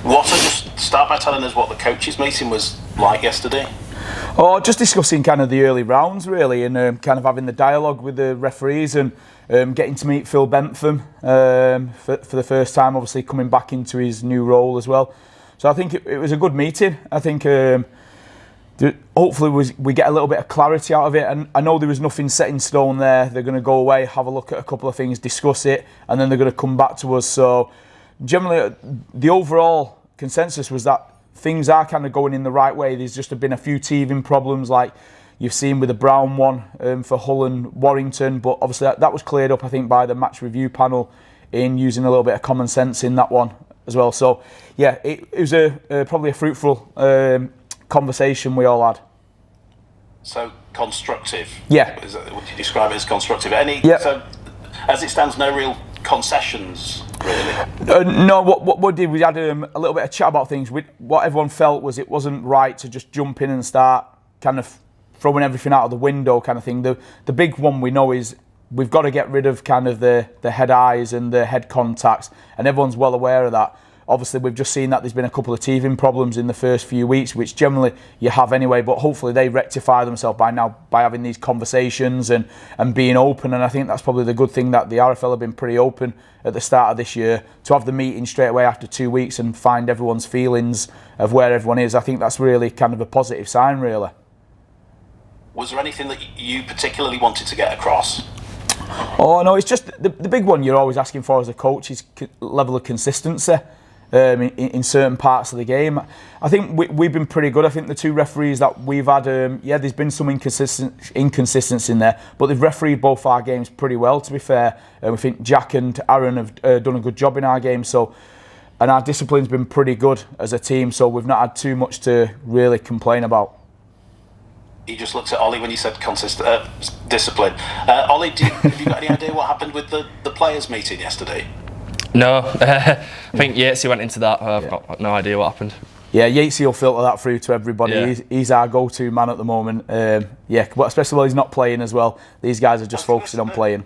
Just start by telling us what the coaches' meeting was like yesterday. Oh, just discussing kind of the early rounds really, and kind of having the dialogue with the referees, and getting to meet Phil Bentham for the first time, obviously coming back into his new role as well. So I think it was a good meeting. I think hopefully we get a little bit of clarity out of it, and I know there was nothing set in stone there. They're going to go away, have a look at a couple of things, discuss it, and then they're going to come back to us. So generally the overall consensus was that things are kind of going in the right way. There's just been a few teething problems like you've seen with the Brown one for Hull and Warrington, but obviously that was cleared up, I think, by the match review panel in using a little bit of common sense in that one as well. So yeah, it was probably a fruitful conversation we all had. So constructive. Yeah. Would you describe it as constructive? Yeah. So as it stands, no real concessions, really? No, what we did, we had a little bit of chat about things. What everyone felt was it wasn't right to just jump in and start kind of throwing everything out of the window kind of thing. The big one we know is we've got to get rid of kind of the head eyes and the head contacts, and everyone's well aware of that. Obviously, we've just seen that there's been a couple of teething problems in the first few weeks, which generally you have anyway, but hopefully they rectify themselves by now by having these conversations and being open. And I think that's probably the good thing, that the RFL have been pretty open at the start of this year. To have the meeting straight away after 2 weeks and find everyone's feelings of where everyone is, I think that's really kind of a positive sign, really. Was there anything that you particularly wanted to get across? Oh, no, it's just the big one you're always asking for as a coach is level of consistency. In certain parts of the game, I think we've been pretty good. I think the two referees that we've had, there's been some inconsistency in there, but they've refereed both our games pretty well, to be fair. We think Jack and Aaron have done a good job in our game, and our discipline's been pretty good as a team, so we've not had too much to really complain about. You just looked at Ollie when you said discipline. Ollie, have you got any idea what happened with the players' meeting yesterday? No, I think Yatesy went into that. I've got no idea what happened. Yeah, Yatesy will filter that through to everybody. Yeah. He's our go-to man at the moment. But especially while he's not playing as well. These guys are just focusing on playing.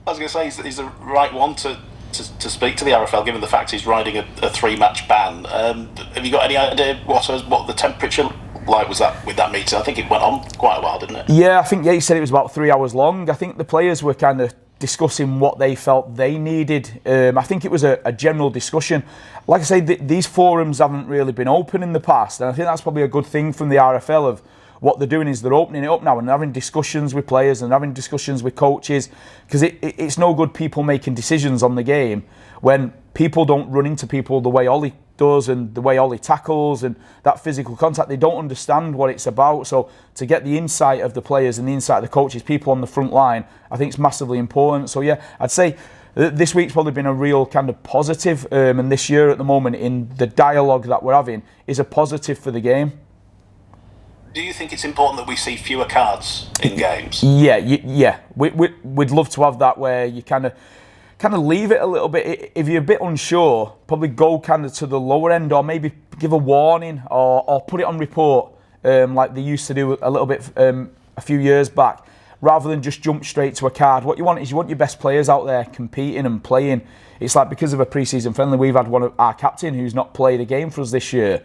I was going to say, he's the right one to speak to the RFL, given the fact he's riding a 3-match ban. Have you got any idea what the temperature like was that with that meeting? I think it went on quite a while, didn't it? Yeah, I think Yates said it was about 3 hours long. I think the players were kind of discussing what they felt they needed. I think it was a general discussion. Like I say, these forums haven't really been open in the past, and I think that's probably a good thing from the RFL. Of what they're doing is they're opening it up now and having discussions with players and having discussions with coaches, because it's no good people making decisions on the game when people don't run into people the way Ollie does and the way Ollie tackles and that physical contact. They don't understand what it's about. So to get the insight of the players and the insight of the coaches, people on the front line, I think it's massively important. So yeah, I'd say this week's probably been a real kind of positive, and this year at the moment in the dialogue that we're having is a positive for the game. Do you think it's important that we see fewer cards in games? Yeah. We'd love to have that, where you kind of leave it a little bit. If you're a bit unsure, probably go kind of to the lower end, or maybe give a warning or put it on report, like they used to do a little bit a few years back, rather than just jump straight to a card. What you want is your best players out there competing and playing. It's like, because of a pre-season friendly, we've had one of our captain who's not played a game for us this year.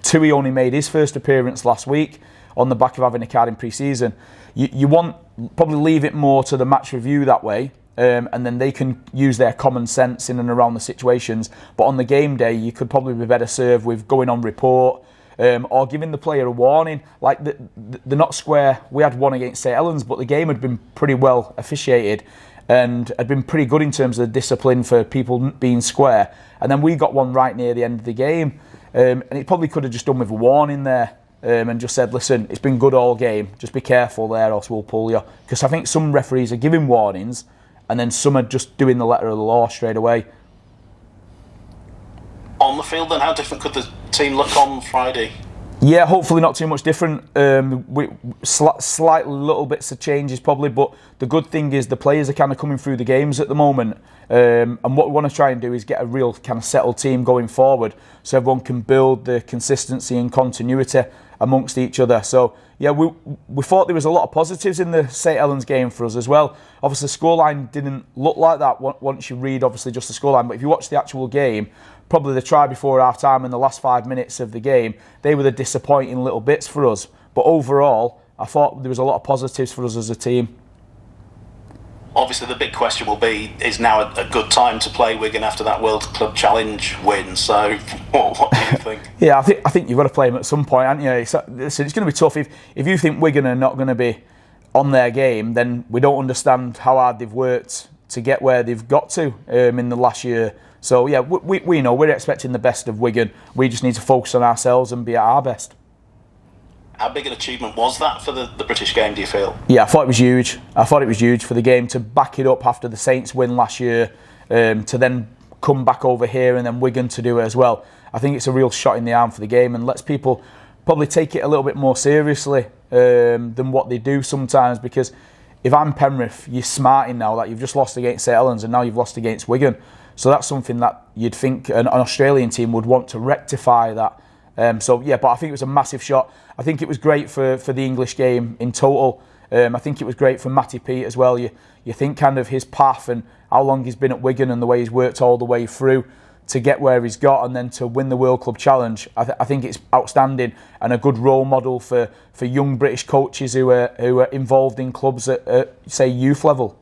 Tui only made his first appearance last week on the back of having a card in pre-season. You want probably leave it more to the match review that way, and then they can use their common sense in and around the situations. But on the game day, you could probably be better served with going on report, or giving the player a warning. Like the not square, we had one against St Helens, but the game had been pretty well officiated and had been pretty good in terms of the discipline for people being square. And then we got one right near the end of the game. And it probably could have just done with a warning there, and just said, listen, it's been good all game, just be careful there or else we'll pull you. Because I think some referees are giving warnings and then some are just doing the letter of the law straight away. On the field then, how different could the team look on Friday? Yeah, hopefully not too much different. Slightly little bits of changes probably, but the good thing is the players are kind of coming through the games at the moment. And what we want to try and do is get a real kind of settled team going forward, so everyone can build the consistency and continuity amongst each other. So yeah, we thought there was a lot of positives in the St Helens game for us as well. Obviously the scoreline didn't look like that once you read obviously just the scoreline, but if you watch the actual game, probably the try before half-time and the last 5 minutes of the game, they were the disappointing little bits for us. But overall, I thought there was a lot of positives for us as a team. Obviously, the big question will be, is now a good time to play Wigan after that World Club Challenge win? So, what do you think? Yeah, I think you've got to play them at some point, haven't you? It's going to be tough. If you think Wigan are not going to be on their game, then we don't understand how hard they've worked to get where they've got to in the last year. So, yeah, we know we're expecting the best of Wigan. We just need to focus on ourselves and be at our best. How big an achievement was that for the British game, do you feel? Yeah, I thought it was huge. I thought it was huge for the game to back it up after the Saints win last year, to then come back over here and then Wigan to do it as well. I think it's a real shot in the arm for the game and lets people probably take it a little bit more seriously than what they do sometimes, because if I'm Penrith, you're smarting now that you've just lost against St Helens and now you've lost against Wigan. So that's something that you'd think an Australian team would want to rectify that. But I think it was a massive shot. I think it was great for the English game in total. I think it was great for Matty Pete as well. You think kind of his path and how long he's been at Wigan and the way he's worked all the way through to get where he's got and then to win the World Club Challenge. I think it's outstanding and a good role model for young British coaches who are involved in clubs at say youth level.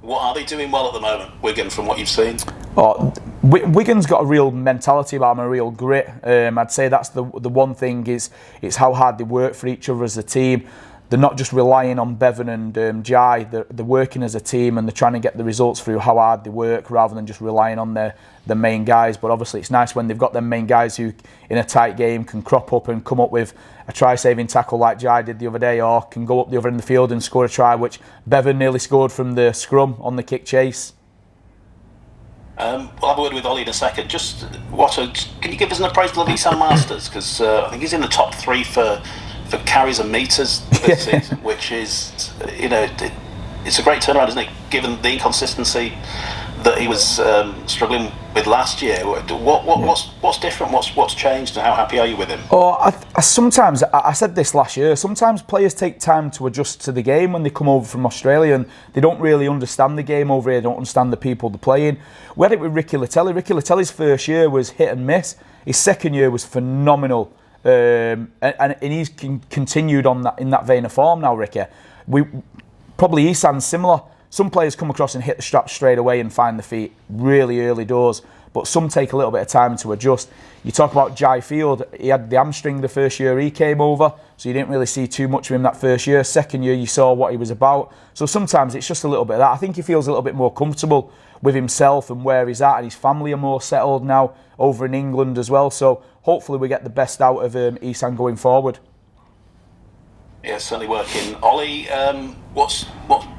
What are they doing well at the moment, Wigan, from what you've seen? Oh, Wigan's got a real mentality about them, a real grit. I'd say that's the one thing is how hard they work for each other as a team. They're not just relying on Bevan and Jai. They're working as a team and they're trying to get the results through how hard they work rather than just relying on the main guys. But obviously it's nice when they've got them main guys who in a tight game can crop up and come up with a try-saving tackle like Jai did the other day, or can go up the other end of the field and score a try, which Bevan nearly scored from the scrum on the kick chase. We'll have a word with Ollie in a second. Can you give us an appraisal of Isan Masters? Because I think he's in the top 3 for carries and meters this season, which is, it's a great turnaround, isn't it? Given the inconsistency that he was struggling with last year. What's different? What's changed, and how happy are you with him? Sometimes I said this last year. Sometimes players take time to adjust to the game when they come over from Australia, and they don't really understand the game over here. They don't understand the people they're playing. We had it with Ricky Latelli. Ricky Latelli's first year was hit and miss. His second year was phenomenal. And he's continued on that in that vein of form now, Ricky. Probably Isan's similar. Some players come across and hit the straps straight away and find the feet really early doors, but some take a little bit of time to adjust. You talk about Jai Field, he had the hamstring the first year he came over, so you didn't really see too much of him that first year. Second year you saw what he was about. So sometimes it's just a little bit of that. I think he feels a little bit more comfortable with himself and where he's at, and his family are more settled now over in England as well. So hopefully we get the best out of Isan going forward. Yeah, certainly working. Ollie, what's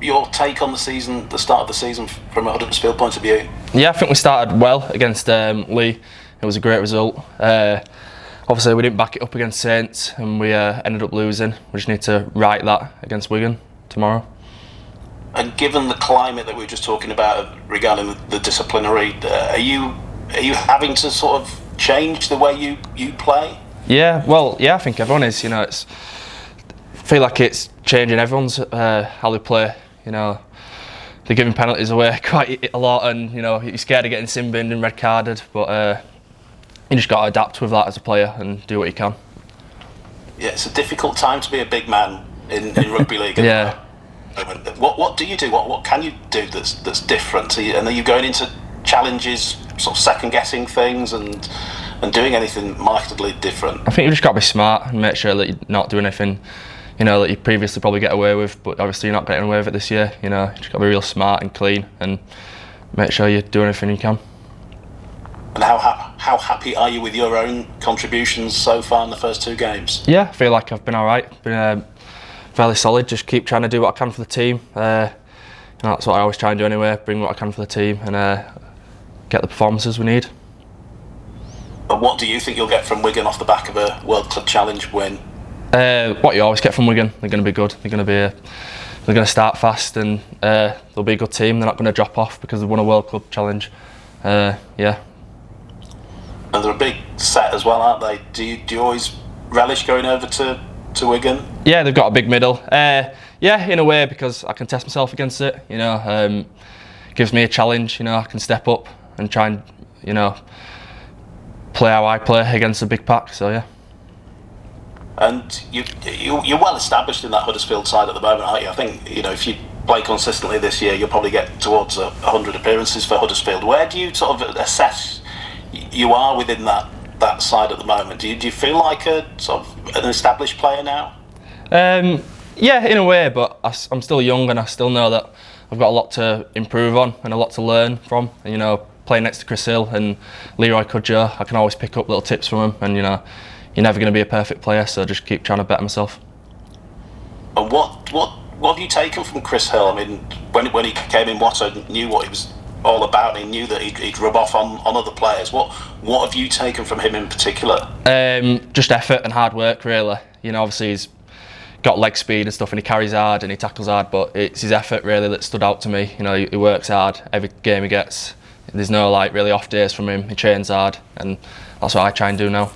your take on the season, the start of the season from a Huddersfield point of view? Yeah, I think we started well against Lee. It was a great result. Obviously we didn't back it up against Saints and we ended up losing. We just need to right that against Wigan tomorrow. And given the climate that we were just talking about regarding the disciplinary, are you having to sort of change the way you play? Yeah, I think everyone is. I feel like it's changing everyone's how they play. They're giving penalties away quite a lot, and you're scared of getting sin binned and red carded. But you just got to adapt with that as a player and do what you can. Yeah, it's a difficult time to be a big man in rugby league. Yeah. What do you do? What can you do that's different? And are you going into challenges, sort of second guessing things and doing anything markedly different? I think you just got to be smart and make sure that you're not doing anything that you previously probably get away with, but obviously you're not getting away with it this year. You just got to be real smart and clean and make sure you're doing everything you can. And how happy are you with your own contributions so far in the first 2 games? Yeah, I feel like I've been alright, been fairly solid, just keep trying to do what I can for the team. That's what I always try and do anyway, bring what I can for the team and get the performances we need. But what do you think you'll get from Wigan off the back of a World Club Challenge win? What you always get from Wigan. They're going to be good. They're going to start fast and they'll be a good team. They're not going to drop off because they've won a World Club Challenge. Yeah. And they're a big set as well, aren't they? Do you always relish going over to Wigan? Yeah, they've got a big middle. Yeah, in a way, because I can test myself against it. Gives me a challenge. I can step up and try and you know, play how I play against a big pack. So yeah. And you're well established in that Huddersfield side at the moment, aren't you? I think, you know, if you play consistently this year, you'll probably get towards 100 appearances for Huddersfield. Where do you sort of assess you are within that side at the moment? Do you feel like a sort of an established player now? Yeah, in a way, but I'm still young and I still know that I've got a lot to improve on and a lot to learn from. And, you know, playing next to Chris Hill and Leroy Cudjoe, I can always pick up little tips from him. And, you know, you're never going to be a perfect player, so just keep trying to better myself. And what have you taken from Chris Hill? I mean, when he came in, Watto knew what he was all about. He knew that he'd rub off on other players. What have you taken from him in particular? Just effort and hard work, really. You know, obviously he's got leg speed and stuff, and he carries hard and he tackles hard, but it's his effort really that stood out to me. You know, he works hard every game he gets. There's no like really off days from him. He trains hard, and that's what I try and do now.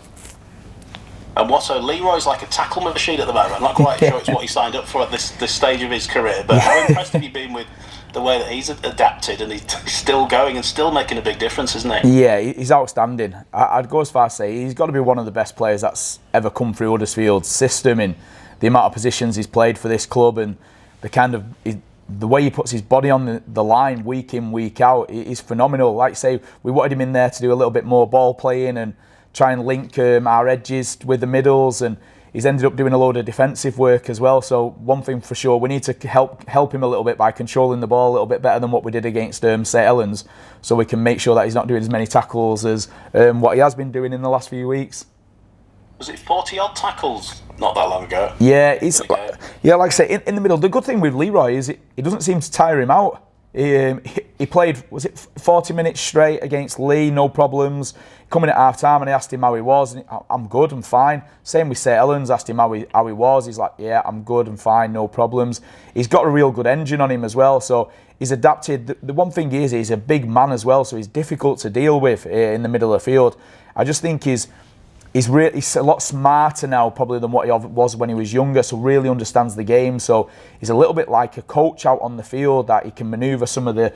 And Leroy's like a tackle machine at the moment. I'm not quite sure it's what he signed up for at this stage of his career, but how impressed have you been with the way that he's adapted and he's still going and still making a big difference, isn't he? Yeah, he's outstanding. I'd go as far as say he's got to be one of the best players that's ever come through Huddersfield's system, in the amount of positions he's played for this club and the way he puts his body on the line week in, week out is phenomenal. Like I say, we wanted him in there to do a little bit more ball playing and try and link our edges with the middles, and he's ended up doing a load of defensive work as well. So one thing for sure, we need to help him a little bit by controlling the ball a little bit better than what we did against St Helens, so we can make sure that he's not doing as many tackles as what he has been doing in the last few weeks. Was it 40 odd tackles not that long ago? Yeah, like I say, in the middle. The good thing with Leroy is it doesn't seem to tire him out. He played, was it 40 minutes straight against Lee, no problems. Coming at half time and I asked him how he was, and I'm good, I'm fine. Same with St Helens, asked him how he was. He's like, yeah, I'm good, I'm fine, no problems. He's got a real good engine on him as well, so he's adapted. The one thing is he's a big man as well, so he's difficult to deal with in the middle of the field. I just think he's a lot smarter now probably than what he was when he was younger, so really understands the game. So he's a little bit like a coach out on the field, that he can manoeuvre some of the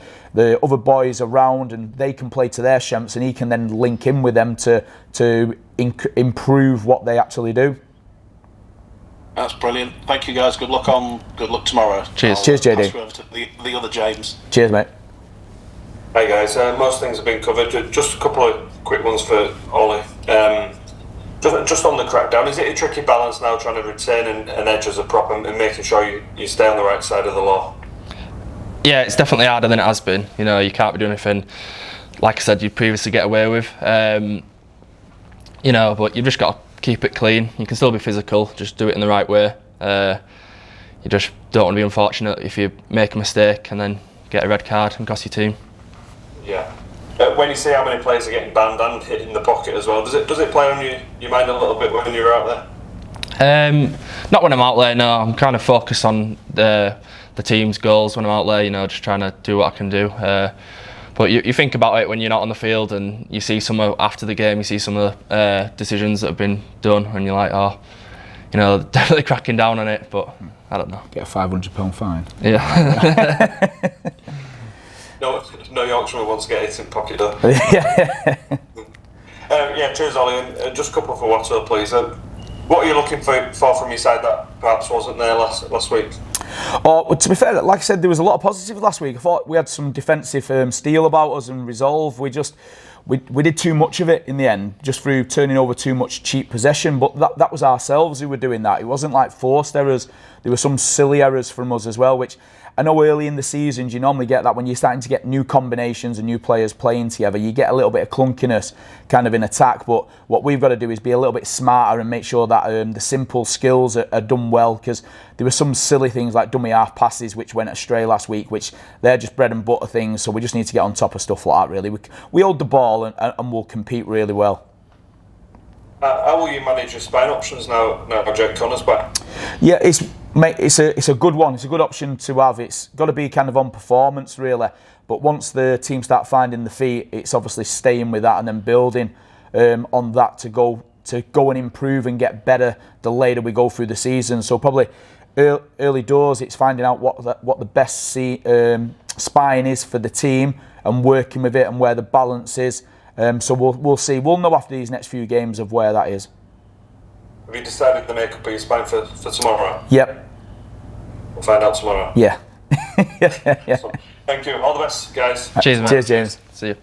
other boys around and they can play to their strengths, and he can then link in with them to improve what they actually do. That's brilliant. Thank you guys. Good luck tomorrow. Cheers. Cheers, JD. Pass you over to the other James. Cheers, mate. Hey guys, most things have been covered. Just a couple of quick ones for Ollie. Just on the crackdown, is it a tricky balance now trying to retain an edge as a prop and making sure you stay on the right side of the law? Yeah, it's definitely harder than it has been. You know, you can't be doing anything, like I said, you previously get away with. You know, but you've just got to keep it clean. You can still be physical, just do it in the right way. You just don't want to be unfortunate if you make a mistake and then get a red card and cost your team. Yeah. When you see how many players are getting banned and hit in the pocket as well, does it play on your mind a little bit when you're out there? Not when I'm out there, no. I'm kind of focused on the team's goals when I'm out there, you know, just trying to do what I can do. But you think about it when you're not on the field and you see after the game, you see some of the decisions that have been done and you're like, oh, you know, definitely cracking down on it, but I don't know. Get a £500 fine. Yeah. No Yorkshireman wants to get it in pocket though. Yeah, cheers Ollie, and just a couple for Watto please. What are you looking for from your side that perhaps wasn't there last week? Oh, to be fair, like I said, there was a lot of positives last week. I thought we had some defensive steel about us and resolve. We did too much of it in the end, just through turning over too much cheap possession. But that was ourselves who were doing that. It wasn't like forced errors. There were some silly errors from us as well, which I know early in the season you normally get that when you're starting to get new combinations and new players playing together, you get a little bit of clunkiness kind of in attack. But what we've got to do is be a little bit smarter and make sure that the simple skills are done well, because there were some silly things like dummy half passes which went astray last week, which they're just bread and butter things. So we just need to get on top of stuff like that. Really, we hold the ball and we'll compete really well. How will you manage your spine options now Jake Connor's back? Yeah, it's a good one. It's a good option to have. It's got to be kind of on performance really, but once the team start finding the feet, it's obviously staying with that and then building on that to go and improve and get better the later we go through the season. So probably early doors, it's finding out what the best spine is for the team and working with it and where the balance is. So we'll see. We'll know after these next few games of where that is. Have you decided the makeup of your spine for tomorrow? Yep. We'll find out tomorrow. Yeah. So, thank you. All the best, guys. Cheers, man. Cheers, James. See you.